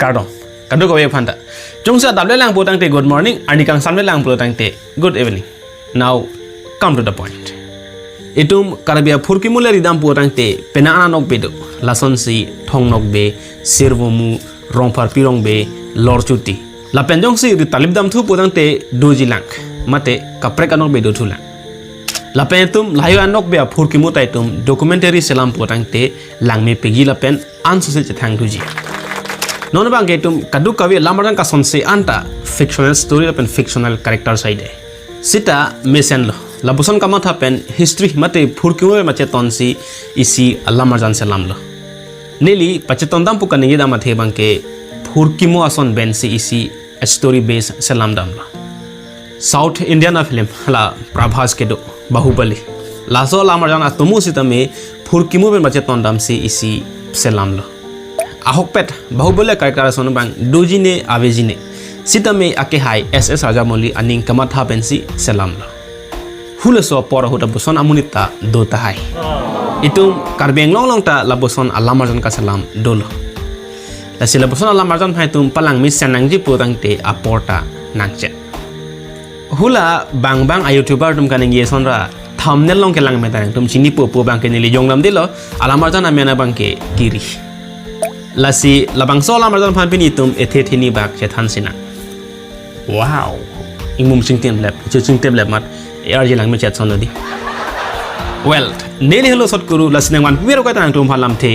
kardom kadu ko phanta jongsa dable lang potang te good morning ani kang samle lang potang te good evening. Now come to the point. Itum karabia phurki muleri dam potang te pena ana nok bedo lason si thong nok be sirvomu rongphar pirong be lorchuti la penjong si ri talib dam thu potang te doji lang mate kaprek anok bedo thulang la pen tum layo anok be phurki mutai tum documentary selam potang te langme pegi la pen ansu se thang thuji non bang ke tum kadu kawi lamarang ka sonse anta fictional story la pen fictional character side sita mesen lo labuson kama tha pen history mate phurki mo mache tonsi isi alamarjan selam lo neli pacheton dam pu kaningi dam the bang ke phurki mo ason ben si isi story base selam dam lo South Indian film la Prabhas ke do Bahubali laso lamarjan atumu sitame phurki mo ben mache ton dam si isi selam lo ahok pet Bahubali character son bang dojine avejine sitame ake hai SS Rajamouli aning kama tha ben si selam lo huleso por huta buson amunita do ta hai itum karbeng long ta labuson alamarjan ka salam dolo la sila buson alamarjan hai tum palang mi senang ji putang te aporta nangche hula bang a youtuber tum kaning ye sonra thumbnail long ke lang metang tum chini po bang ke nili jonglam dilo alamarjan amena bang ke kiri lasi labang so alamarjan phan pini tum ethe thini bak che than sina wow ingmum singtem lab mat ARG lang me chat sonodi well neli hello sot kuru lasneng wan piro ka tang tum phalam the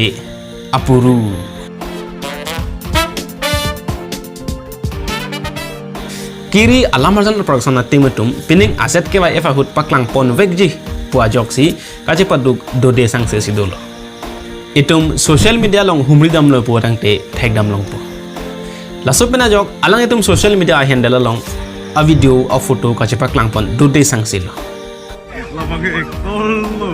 apuru kiri alamarjan production na timutum pining aset ke wa efa hut paklang pon vekji puwa joksi kache paduk do de sang se sidolo itum social media long humri dam lo po tang te thek dam long po lasopena jok alang itum social media handle long a video a photo kache paklang pon do de sang silo la pakai ekol lo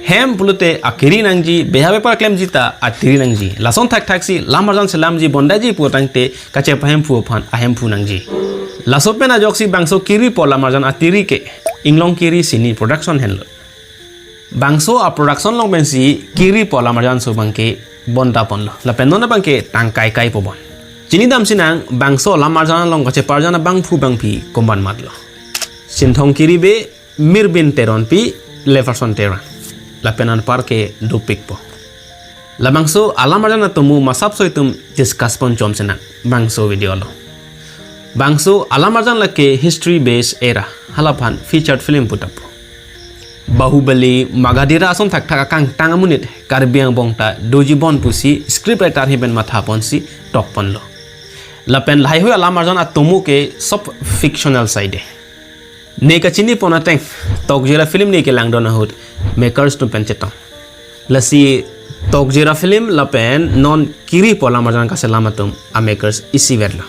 hem pulute akiri nangji behabe par claim jita atiri nangji lason thak si lamarjan selam ji bondaji potang te kache pahem pu phan ahem pu nangji lasopena joksi bangso kiri po lamarjan atiri ke inglong kiri sini production henlo bangso a production long bensi kiri po lamarjan so bangke bonda ponlo la penona bangke tangkai kai po bon chini dam sinang bangso lamarjan long kache parjana bang phi komban matlo sinthong kiri be mirbin teron pi leverson teran la penan parke do pikpo la bangso alamarjan atumu masap soitum discuss pon chom sena bangso video lo bangso alamarjan la ke history base era halapan featured film putapo Bahubali Magadira ason thak kang tangamunit karbiang bongta doji bon pusi script writer hiben matha ponsi tok ponlo la pen lai hu alamarjan atumu ke sop fictional side ne ka chini pona teng tok jera film ne ke langdona hut makers to penchetong lasi tok jera film la pen non kiri pola marjan ka selamatum a makers isi verla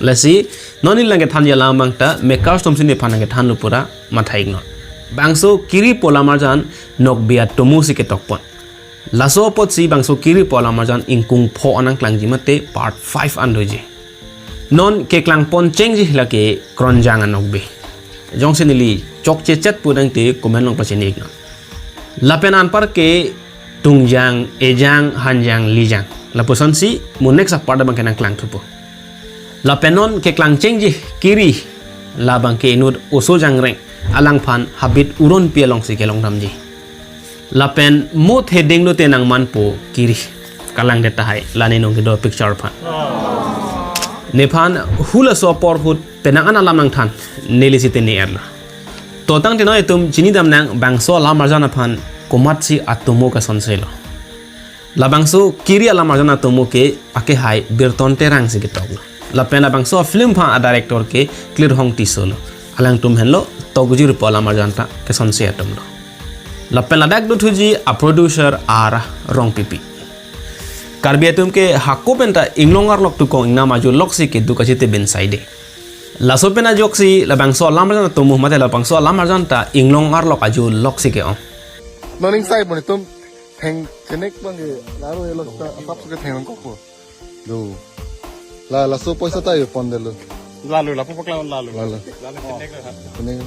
lasi non ilange than ya lamang ta makers tum sini phanange than lu pura mathai ignor bangso kiri pola marjan nok bia tomu si ke tokpon laso pot si bangso kiri pola marjan ingkung pho anang klangji mate part 5 andoje non ke klang pon chengji lake kronjang anok be jongsenili chokche chat pudang te komen long pacheni igna lapenan par ke tungjang ejang hanjang lijang lapusan si mu next part bang kenang klang thupo lapenon ke klang chengji kiri labang ke inud oso jangreng alang phan habit uron pialong si kelong damji lapen mot heading lo te nang manpo kiri kalang deta hai lani nong do picture phan nephan hula so por hut penang ana lamang than nelisite ne erla totang tino itum chini dam nang bangso lamarjana phan komatsi atumo ka sonselo la bangso kiri lamarjana atumo ke ake hai birton terang si getoglo la pena bangso film pha a director ke clear hong ti solo alang tum henlo togjir po lamarjanta ke sonse atumlo la pena dak du thuji a producer ara rong pipi karbiatum ke hakko penta inglongar lok tu ko ingna maju loksi ke du kachite ben side la sopena joksi la bangso lamarjan to mu mate la bangso lamarjan ta inglongar lok aju loksi ke on noning sai bon tum theng kenek bang ge laro elo ta sap ke theng ko ko do la so poisa ta yo pondelo lalu la popakla lalu kenek kenek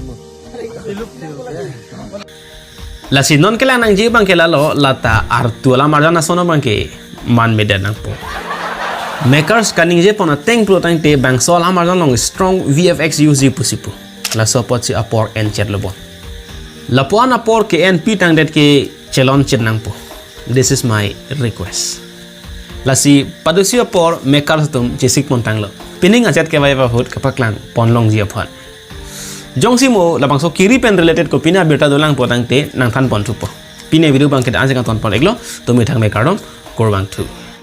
La si non kela nang ji bang kela lo lata artu la marjana sono bang ke man medan nang po. Makers kaning je pona teng pro tang te bang so la marjan long strong VFX use pusipu. La so pot si apor en chet lebon. La po an apor ke en pi tang det ke chelon chet nang po. This is my request. La si padusi apor makers tum jesik mon tang lo. Pining achet ke vai va hot kapaklang pon long ji apon. Jong si mo la bang so kiri pen related ko pina berta dolang potang te nang than pon tu po. Pine video bang ke anjang ton pon eglo to mi thang me kardom korbang tu.